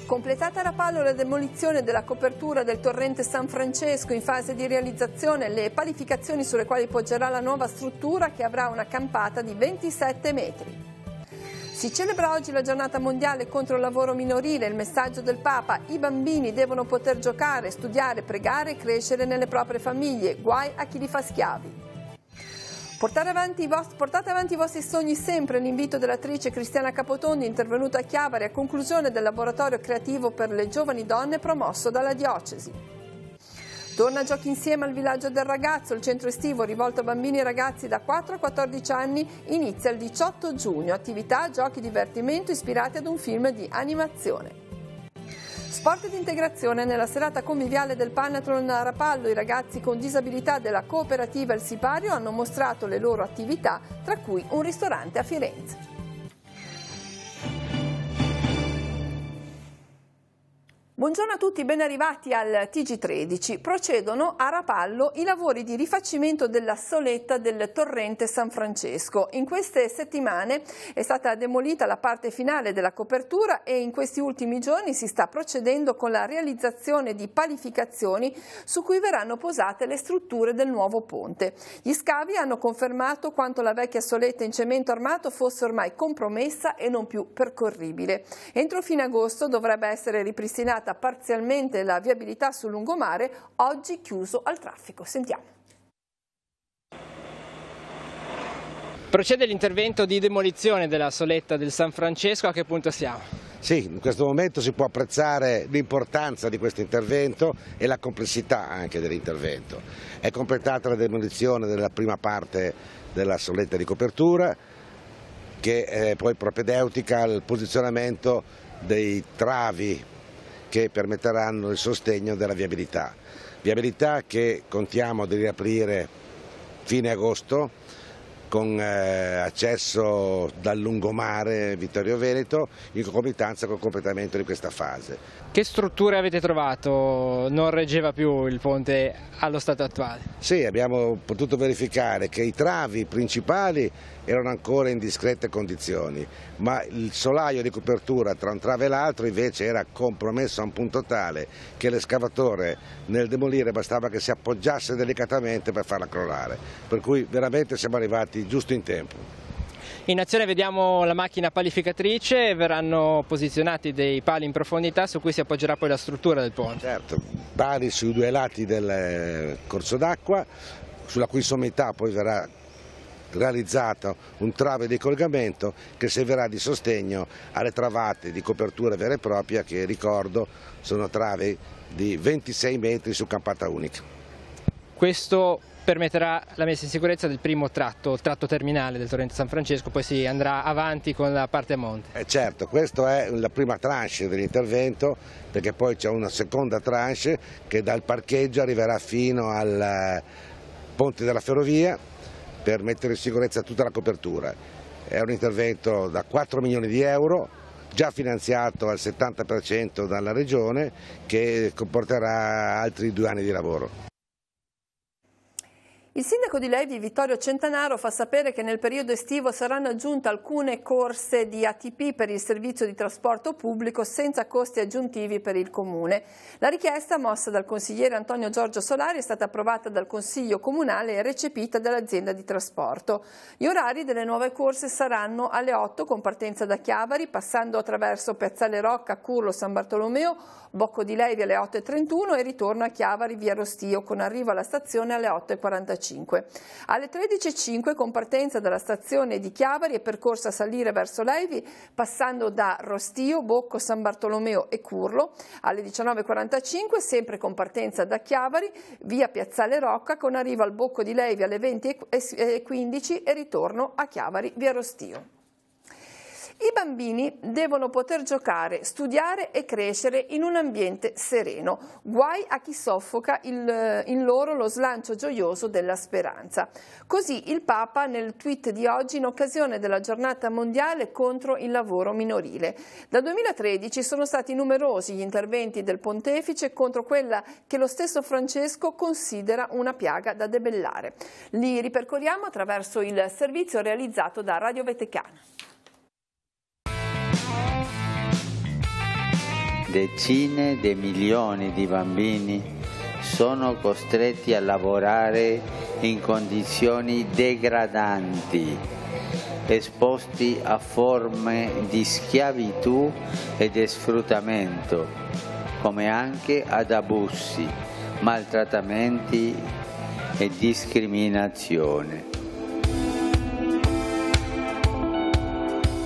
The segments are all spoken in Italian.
Completata a Rapallo la demolizione della copertura del torrente San Francesco, in fase di realizzazione le palificazioni sulle quali poggerà la nuova struttura che avrà una campata di 27 metri. Si celebra oggi la giornata mondiale contro il lavoro minorile. Il messaggio del Papa: i bambini devono poter giocare, studiare, pregare e crescere nelle proprie famiglie, guai a chi li fa schiavi. Portate avanti i vostri sogni sempre, l'invito dell'attrice Cristiana Capotondi, intervenuta a Chiavari a conclusione del laboratorio creativo per le giovani donne promosso dalla diocesi. Torna Giochi Insieme al Villaggio del Ragazzo, il centro estivo rivolto a bambini e ragazzi da 4 a 14 anni inizia il 18 giugno, attività, giochi, divertimento ispirati ad un film di animazione. Sport ed integrazione. Nella serata conviviale del Panathlon a Rapallo, i ragazzi con disabilità della cooperativa Il Sipario hanno mostrato le loro attività, tra cui un ristorante a Firenze. Buongiorno a tutti, ben arrivati al TG13. Procedono a Rapallo i lavori di rifacimento della soletta del torrente San Francesco. In queste settimane è stata demolita la parte finale della copertura e in questi ultimi giorni si sta procedendo con la realizzazione di palificazioni su cui verranno posate le strutture del nuovo ponte. Gli scavi hanno confermato quanto la vecchia soletta in cemento armato fosse ormai compromessa e non più percorribile. Entro fine agosto dovrebbe essere ripristinata parzialmente la viabilità sul lungomare, oggi chiuso al traffico. Sentiamo. Procede l'intervento di demolizione della soletta del San Francesco, a che punto siamo? Sì, in questo momento si può apprezzare l'importanza di questo intervento e la complessità anche dell'intervento. È completata la demolizione della prima parte della soletta di copertura, che è poi propedeutica al posizionamento dei travi che permetteranno il sostegno della viabilità. Viabilità che contiamo di riaprire fine agosto con accesso dal lungomare Vittorio Veneto in concomitanza col completamento di questa fase. Che strutture avete trovato? Non reggeva più il ponte allo stato attuale? Sì, abbiamo potuto verificare che i travi principali erano ancora in discrete condizioni, ma il solaio di copertura tra un trave e l'altro invece era compromesso a un punto tale che l'escavatore nel demolire bastava che si appoggiasse delicatamente per farla crollare, per cui veramente siamo arrivati giusto in tempo. In azione vediamo la macchina palificatrice, verranno posizionati dei pali in profondità su cui si appoggerà poi la struttura del ponte. Certo, pali sui due lati del corso d'acqua, sulla cui sommità poi verrà realizzato un trave di collegamento che servirà di sostegno alle travate di copertura vera e propria che, ricordo, sono travi di 26 metri su campata unica. Questo permetterà la messa in sicurezza del primo tratto, il tratto terminale del torrente San Francesco, poi si andrà avanti con la parte a monte. Certo, questa è la prima tranche dell'intervento, perché poi c'è una seconda tranche che dal parcheggio arriverà fino al ponte della ferrovia per mettere in sicurezza tutta la copertura. È un intervento da 4 milioni di euro, già finanziato al 70% dalla Regione, che comporterà altri 2 anni di lavoro. Il sindaco di Levi, Vittorio Centanaro, fa sapere che nel periodo estivo saranno aggiunte alcune corse di ATP per il servizio di trasporto pubblico senza costi aggiuntivi per il Comune. La richiesta, mossa dal consigliere Antonio Giorgio Solari, è stata approvata dal Consiglio Comunale e recepita dall'azienda di trasporto. Gli orari delle nuove corse saranno alle 8 con partenza da Chiavari, passando attraverso Piazzale Rocca, Curlo, San Bartolomeo, Bocco di Levi alle 8:31 e ritorno a Chiavari via Rostio con arrivo alla stazione alle 8:45. Alle 13:05 con partenza dalla stazione di Chiavari e percorsa a salire verso Levi passando da Rostio, Bocco, San Bartolomeo e Curlo. Alle 19:45 sempre con partenza da Chiavari via Piazzale Rocca con arrivo al Bocco di Levi alle 20:15 e ritorno a Chiavari via Rostio. I bambini devono poter giocare, studiare e crescere in un ambiente sereno. Guai a chi soffoca in loro lo slancio gioioso della speranza. Così il Papa nel tweet di oggi in occasione della giornata mondiale contro il lavoro minorile. Dal 2013 sono stati numerosi gli interventi del Pontefice contro quella che lo stesso Francesco considera una piaga da debellare. Li ripercorriamo attraverso il servizio realizzato da Radio Vaticana. decine di milioni di bambini sono costretti a lavorare in condizioni degradanti, esposti a forme di schiavitù e di sfruttamento, come anche ad abusi, maltrattamenti e discriminazione.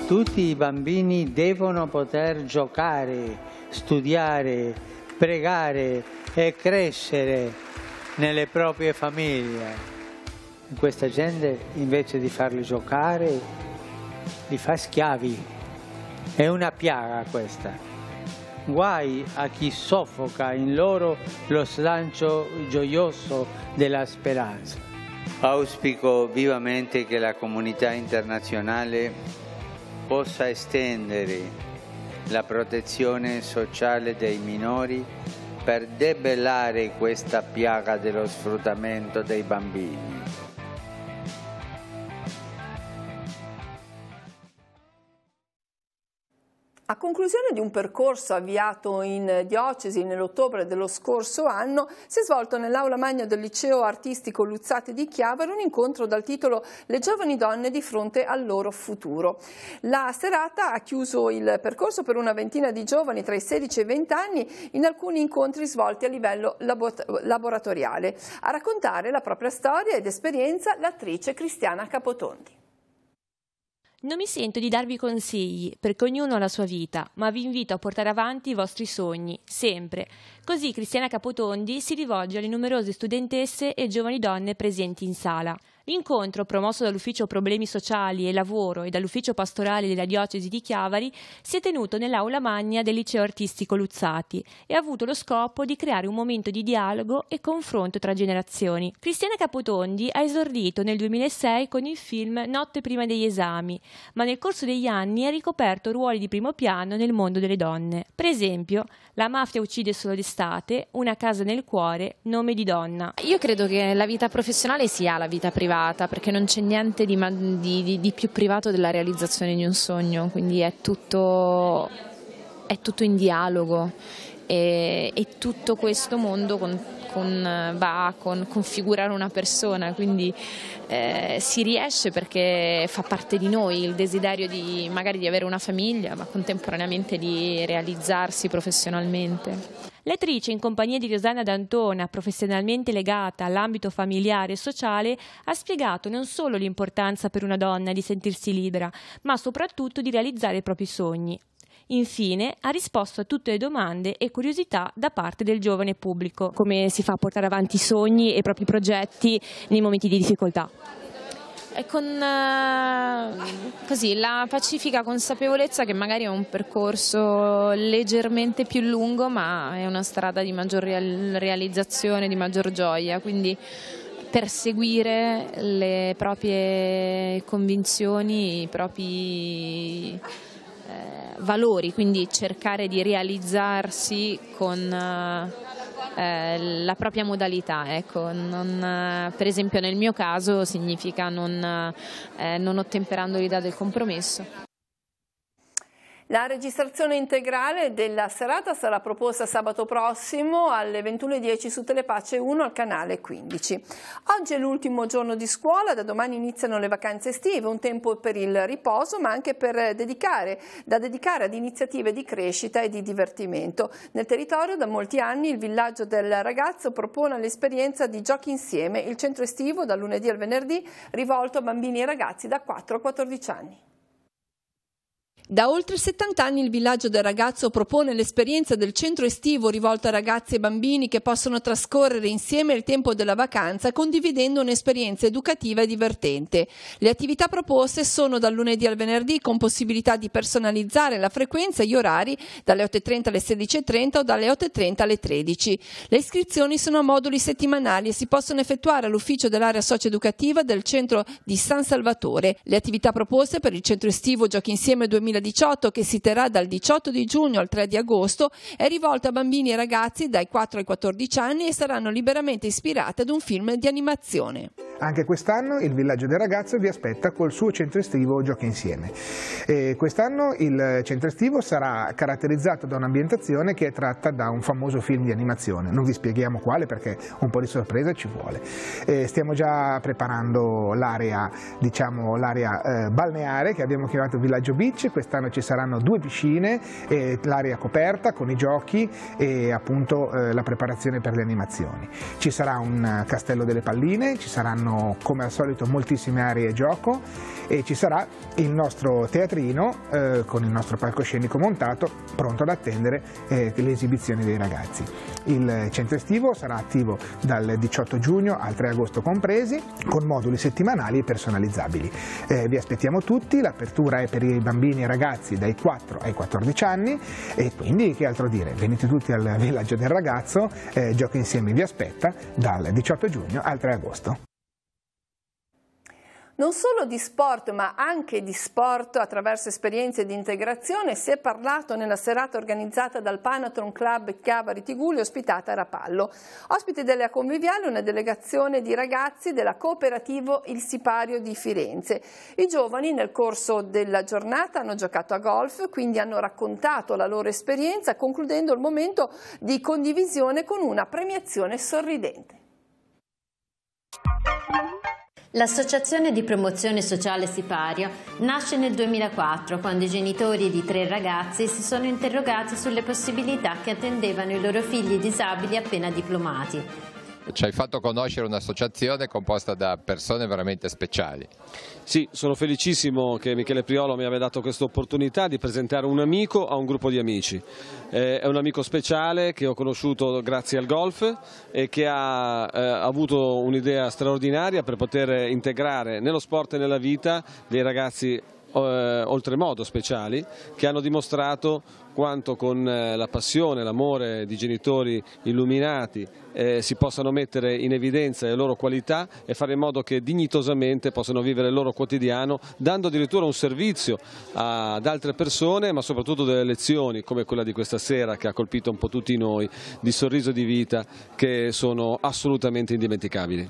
Tutti i bambini devono poter giocare, studiare, pregare e crescere nelle proprie famiglie. Questa gente, invece di farli giocare, li fa schiavi. È una piaga questa. Guai a chi soffoca in loro lo slancio gioioso della speranza. Auspico vivamente che la comunità internazionale possa estendere la protezione sociale dei minori per debellare questa piaga dello sfruttamento dei bambini. A conclusione di un percorso avviato in diocesi nell'ottobre dello scorso anno, si è svolto nell'aula magna del liceo artistico Luzzati di Chiavari un incontro dal titolo Le giovani donne di fronte al loro futuro. La serata ha chiuso il percorso per una ventina di giovani tra i 16 e i 20 anni in alcuni incontri svolti a livello laboratoriale. A raccontare la propria storia ed esperienza l'attrice Cristiana Capotondi. Non mi sento di darvi consigli, perché ognuno ha la sua vita, ma vi invito a portare avanti i vostri sogni, sempre. Così Cristiana Capotondi si rivolge alle numerose studentesse e giovani donne presenti in sala. L'incontro, promosso dall'Ufficio Problemi Sociali e Lavoro e dall'Ufficio Pastorale della Diocesi di Chiavari, si è tenuto nell'aula magna del Liceo Artistico Luzzati e ha avuto lo scopo di creare un momento di dialogo e confronto tra generazioni. Cristiana Capotondi ha esordito nel 2006 con il film Notte prima degli esami, ma nel corso degli anni ha ricoperto ruoli di primo piano nel mondo delle donne. Per esempio, La mafia uccide solo d'estate, Una casa nel cuore, Nome di donna. Io credo che la vita professionale sia la vita privata, perché non c'è niente di più privato della realizzazione di un sogno, quindi è tutto in dialogo e tutto questo mondo va a configurare una persona, quindi si riesce perché fa parte di noi il desiderio magari di avere una famiglia, ma contemporaneamente di realizzarsi professionalmente. L'attrice, in compagnia di Rosanna D'Antona, professionalmente legata all'ambito familiare e sociale, ha spiegato non solo l'importanza per una donna di sentirsi libera, ma soprattutto di realizzare i propri sogni. Infine, ha risposto a tutte le domande e curiosità da parte del giovane pubblico. Come si fa a portare avanti i sogni e i propri progetti nei momenti di difficoltà? E con così la pacifica consapevolezza che magari è un percorso leggermente più lungo, ma è una strada di maggior realizzazione, di maggior gioia, quindi perseguire le proprie convinzioni, i propri valori, quindi cercare di realizzarsi con la propria modalità, ecco. Per esempio nel mio caso significa non ottemperando l'idea del compromesso. La registrazione integrale della serata sarà proposta sabato prossimo alle 21:10 su Telepace 1 al canale 15. Oggi è l'ultimo giorno di scuola, da domani iniziano le vacanze estive, un tempo per il riposo ma anche da dedicare ad iniziative di crescita e di divertimento. Nel territorio da molti anni il Villaggio del Ragazzo propone l'esperienza di Giochi Insieme, il centro estivo dal lunedì al venerdì rivolto a bambini e ragazzi da 4 a 14 anni. Da oltre 70 anni il Villaggio del Ragazzo propone l'esperienza del centro estivo rivolto a ragazzi e bambini che possono trascorrere insieme il tempo della vacanza condividendo un'esperienza educativa e divertente. Le attività proposte sono dal lunedì al venerdì con possibilità di personalizzare la frequenza e gli orari dalle 8:30 alle 16:30 o dalle 8:30 alle 13. Le iscrizioni sono a moduli settimanali e si possono effettuare all'ufficio dell'area socio-educativa del centro di San Salvatore. Le attività proposte per il centro estivo Giochi Insieme 2018, che si terrà dal 18 di giugno al 3 di agosto, è rivolta a bambini e ragazzi dai 4 ai 14 anni e saranno liberamente ispirate ad un film di animazione. Anche quest'anno il Villaggio del Ragazzo vi aspetta col suo centro estivo Giochi Insieme. Quest'anno il centro estivo sarà caratterizzato da un'ambientazione che è tratta da un famoso film di animazione. Non vi spieghiamo quale perché un po' di sorpresa ci vuole. Stiamo già preparando l'area, diciamo, l'area balneare che abbiamo chiamato Villaggio Beach. Quest'anno ci saranno 2 piscine, l'area coperta con i giochi e appunto la preparazione per le animazioni. Ci sarà un castello delle palline, ci saranno come al solito moltissime aree gioco e ci sarà il nostro teatrino con il nostro palcoscenico montato pronto ad attendere le esibizioni dei ragazzi. Il centro estivo sarà attivo dal 18 giugno al 3 agosto compresi con moduli settimanali e personalizzabili. Vi aspettiamo tutti, l'apertura è per i bambini e ragazzi dai 4 ai 14 anni e quindi che altro dire, venite tutti al Villaggio del Ragazzo, Giochi Insieme vi aspetta dal 18 giugno al 3 agosto. Non solo di sport, ma anche di sport attraverso esperienze di integrazione si è parlato nella serata organizzata dal Panathlon Club Chiavari Tigulli, ospitata a Rapallo. Ospite della conviviale una delegazione di ragazzi della Cooperativo Il Sipario di Firenze. I giovani nel corso della giornata hanno giocato a golf, quindi hanno raccontato la loro esperienza, concludendo il momento di condivisione con una premiazione sorridente. L'associazione di promozione sociale Sipario nasce nel 2004 quando i genitori di 3 ragazzi si sono interrogati sulle possibilità che attendevano i loro figli disabili appena diplomati. Ci hai fatto conoscere un'associazione composta da persone veramente speciali. Sì, sono felicissimo che Michele Priolo mi abbia dato questa opportunità di presentare un amico a un gruppo di amici. È un amico speciale che ho conosciuto grazie al golf e che ha avuto un'idea straordinaria per poter integrare nello sport e nella vita dei ragazzi oltremodo speciali che hanno dimostrato quanto con la passione, l'amore di genitori illuminati si possano mettere in evidenza le loro qualità e fare in modo che dignitosamente possano vivere il loro quotidiano, dando addirittura un servizio ad altre persone, ma soprattutto delle lezioni come quella di questa sera che ha colpito un po' tutti noi, di sorriso di vita, che sono assolutamente indimenticabili.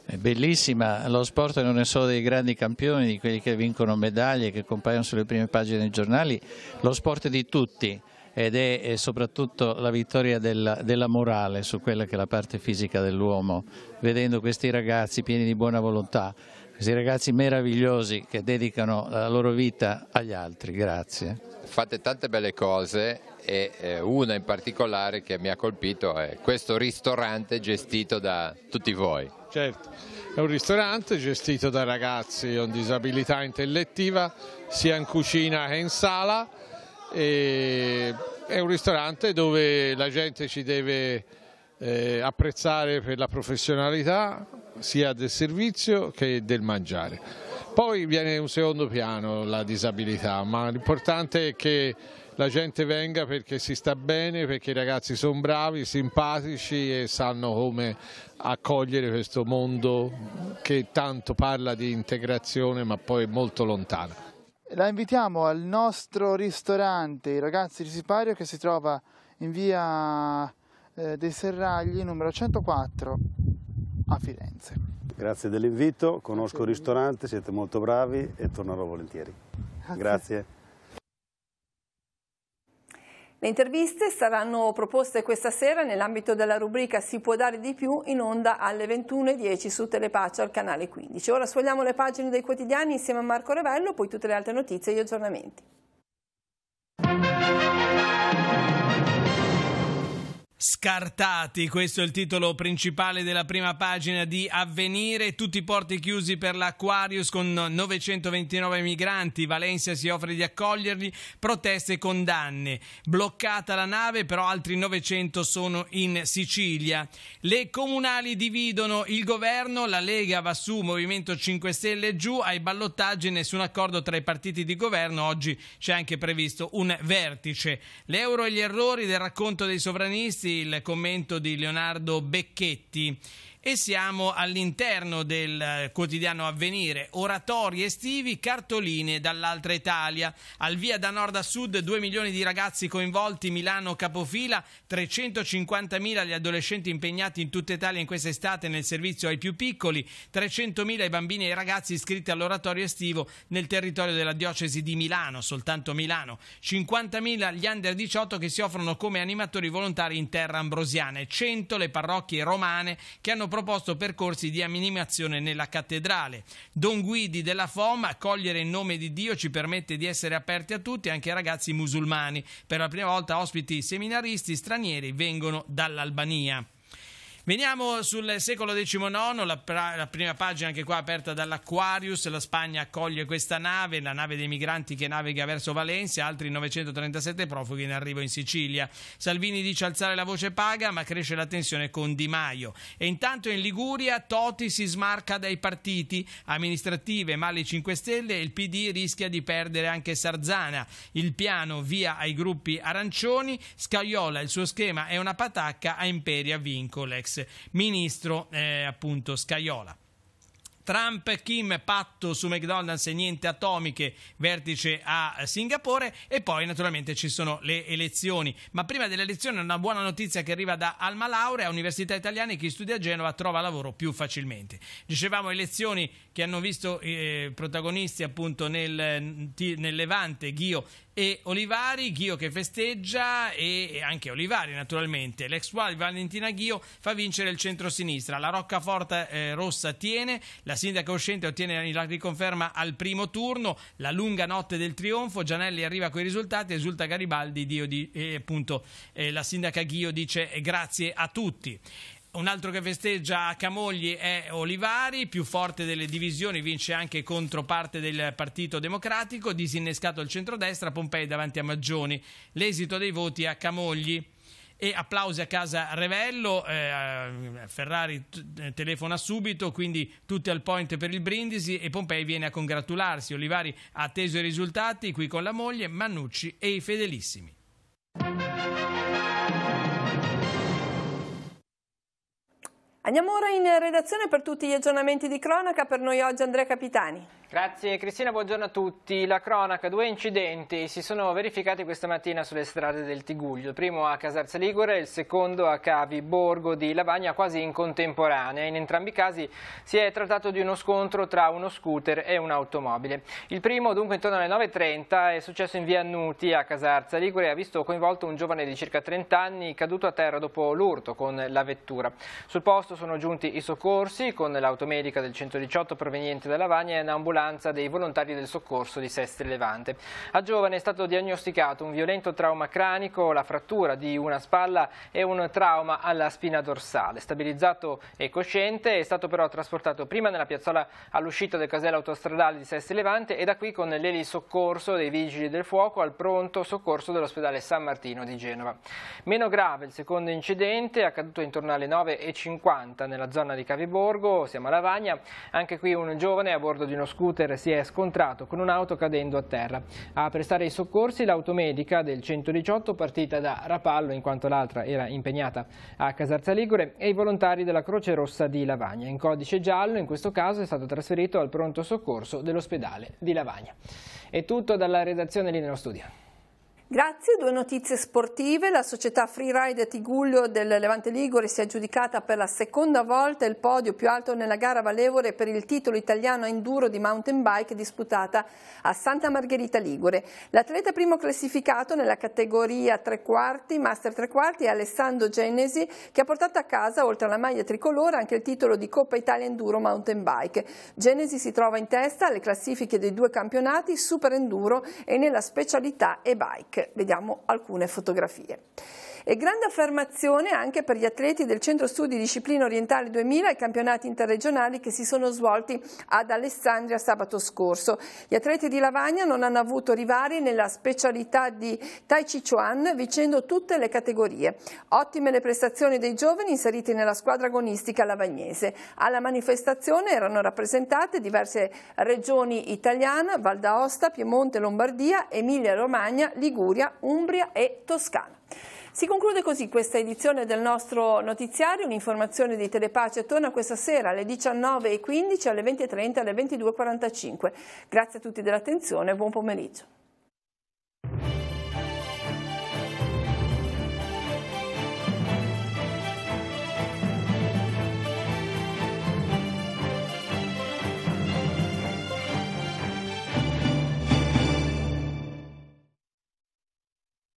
È bellissima, lo sport non è solo dei grandi campioni, di quelli che vincono medaglie, che compaiono sulle prime pagine dei giornali, lo sport è di tutti ed è soprattutto la vittoria della morale su quella che è la parte fisica dell'uomo, vedendo questi ragazzi pieni di buona volontà, questi ragazzi meravigliosi che dedicano la loro vita agli altri. Grazie. Fate tante belle cose e una in particolare che mi ha colpito è questo ristorante gestito da tutti voi. Certo, è un ristorante gestito da ragazzi con disabilità intellettiva sia in cucina che in sala, e è un ristorante dove la gente ci deve apprezzare per la professionalità sia del servizio che del mangiare. Poi viene in un secondo piano la disabilità, ma l'importante è che la gente venga perché si sta bene, perché i ragazzi sono bravi, simpatici e sanno come accogliere questo mondo che tanto parla di integrazione ma poi è molto lontano. La invitiamo al nostro ristorante I Ragazzi di Sipario che si trova in via dei Serragli numero 104 a Firenze. Grazie dell'invito, conosco il ristorante, siete molto bravi e tornerò volentieri. Grazie. Le interviste saranno proposte questa sera nell'ambito della rubrica Si può dare di più, in onda alle 21:10 su Telepace al canale 15. Ora sfogliamo le pagine dei quotidiani insieme a Marco Revello, poi tutte le altre notizie e gli aggiornamenti. Scartati, questo è il titolo principale della prima pagina di Avvenire. Tutti i porti chiusi per l'Aquarius con 929 migranti. Valencia si offre di accoglierli, proteste e condanne. Bloccata la nave, però altri 900 sono in Sicilia. Le comunali dividono il governo, la Lega va su, Movimento 5 Stelle giù, ai ballottaggi nessun accordo tra i partiti di governo. Oggi c'è anche previsto un vertice. L'euro e gli errori del racconto dei sovranisti, il commento di Leonardo Becchetti. E siamo all'interno del quotidiano Avvenire, oratori estivi, cartoline dall'altra Italia. Al via da nord a sud 2 milioni di ragazzi coinvolti, Milano capofila, 350.000 gli adolescenti impegnati in tutta Italia in quest'estate nel servizio ai più piccoli, 300.000 i bambini e i ragazzi iscritti all'oratorio estivo nel territorio della diocesi di Milano, soltanto Milano, 50.000 gli under 18 che si offrono come animatori volontari in terra ambrosiana e 100 le parrocchie romane che hanno proposto percorsi di animazione nella cattedrale. Don Guidi della FOM, accogliere in nome di Dio ci permette di essere aperti a tutti, anche ai ragazzi musulmani. Per la prima volta ospiti seminaristi stranieri vengono dall'Albania. Veniamo sul secolo XIX, la prima pagina anche qua aperta dall'Aquarius. La Spagna accoglie questa nave, la nave dei migranti che navigha verso Valencia, altri 937 profughi in arrivo in Sicilia. Salvini dice alzare la voce paga, ma cresce la tensione con Di Maio. E intanto in Liguria Toti si smarca dai partiti, amministrative male 5 Stelle e il PD rischia di perdere anche Sarzana. Il piano via ai gruppi arancioni, Scajola il suo schema è una patacca, a Imperia Vincolex. Ministro appunto Scajola. Trump, Kim, patto su McDonald's e niente atomiche, vertice a Singapore, e poi naturalmente ci sono le elezioni. Ma prima delle elezioni una buona notizia che arriva da Alma Laurea, università italiane, chi studia a Genova trova lavoro più facilmente. Dicevamo elezioni che hanno visto protagonisti appunto nel Levante, Ghio e Olivari, Ghio che festeggia e anche Olivari naturalmente. L'ex uguale Valentina Ghio fa vincere il centro-sinistra, la Roccaforte rossa tiene, la sindaca uscente ottiene la riconferma al primo turno, la lunga notte del trionfo, Gianelli arriva coi risultati, esulta Garibaldi, la sindaca Ghio dice grazie a tutti. Un altro che festeggia a Camogli è Olivari, più forte delle divisioni, vince anche contro parte del Partito Democratico, disinnescato il centrodestra, Pompei davanti a Maggioni. L'esito dei voti a Camogli. E applausi a casa Revello, Ferrari telefona subito, quindi tutti al point per il Brindisi e Pompei viene a congratularsi. Olivari ha atteso i risultati, qui con la moglie, Mannucci e i fedelissimi. Andiamo ora in redazione per tutti gli aggiornamenti di cronaca. Per noi oggi Andrea Capitani. Grazie Cristina, buongiorno a tutti. La cronaca, 2 incidenti si sono verificati questa mattina sulle strade del Tiguglio, il primo a Casarza Ligure e il secondo a Cavi Borgo di Lavagna, quasi in contemporanea. In entrambi i casi si è trattato di uno scontro tra uno scooter e un'automobile. Il primo, dunque intorno alle 9:30, è successo in via Nuti a Casarza Ligure e ha visto coinvolto un giovane di circa 30 anni caduto a terra dopo l'urto con la vettura. Sul posto sono giunti i soccorsi con l'automedica del 118 proveniente da Lavagna e un'ambulanza dei volontari del soccorso di Sestri Levante. Al giovane è stato diagnosticato un violento trauma cranico, la frattura di una spalla e un trauma alla spina dorsale. Stabilizzato e cosciente, è stato però trasportato prima nella piazzola all'uscita del casello autostradale di Sestri Levante e da qui con l'elisoccorso dei vigili del fuoco al pronto soccorso dell'ospedale San Martino di Genova. Meno grave il secondo incidente, accaduto intorno alle 9:50 nella zona di Caviborgo, siamo a Lavagna. Anche qui un giovane a bordo di uno scooter si è scontrato con un'auto cadendo a terra. A prestare i soccorsi l'automedica del 118 partita da Rapallo, in quanto l'altra era impegnata a Casarza Ligure, e i volontari della Croce Rossa di Lavagna. In codice giallo in questo caso è stato trasferito al pronto soccorso dell'ospedale di Lavagna. È tutto dalla redazione lì nello studio. Grazie, 2 notizie sportive. La società Freeride Tiguglio del Levante Ligure si è aggiudicata per la seconda volta il podio più alto nella gara valevole per il titolo italiano enduro di mountain bike disputata a Santa Margherita Ligure. L'atleta primo classificato nella categoria 3/4, Master 3/4 è Alessandro Genesi, che ha portato a casa, oltre alla maglia tricolore, anche il titolo di Coppa Italia Enduro Mountain Bike. Genesi si trova in testa alle classifiche dei 2 campionati, Super Enduro e nella specialità e-bike. Vediamo alcune fotografie. E grande affermazione anche per gli atleti del Centro Studi Discipline Orientali 2000 ai campionati interregionali che si sono svolti ad Alessandria sabato scorso. Gli atleti di Lavagna non hanno avuto rivali nella specialità di Tai Chi Chuan, vincendo tutte le categorie. Ottime le prestazioni dei giovani inseriti nella squadra agonistica lavagnese. Alla manifestazione erano rappresentate diverse regioni italiane: Val d'Aosta, Piemonte, Lombardia, Emilia-Romagna, Liguria Liguria, Umbria e Toscana. Si conclude così questa edizione del nostro notiziario. Un'informazione di Telepace torna questa sera alle 19:15, alle 20:30 e alle 22:45. Grazie a tutti dell'attenzione e buon pomeriggio.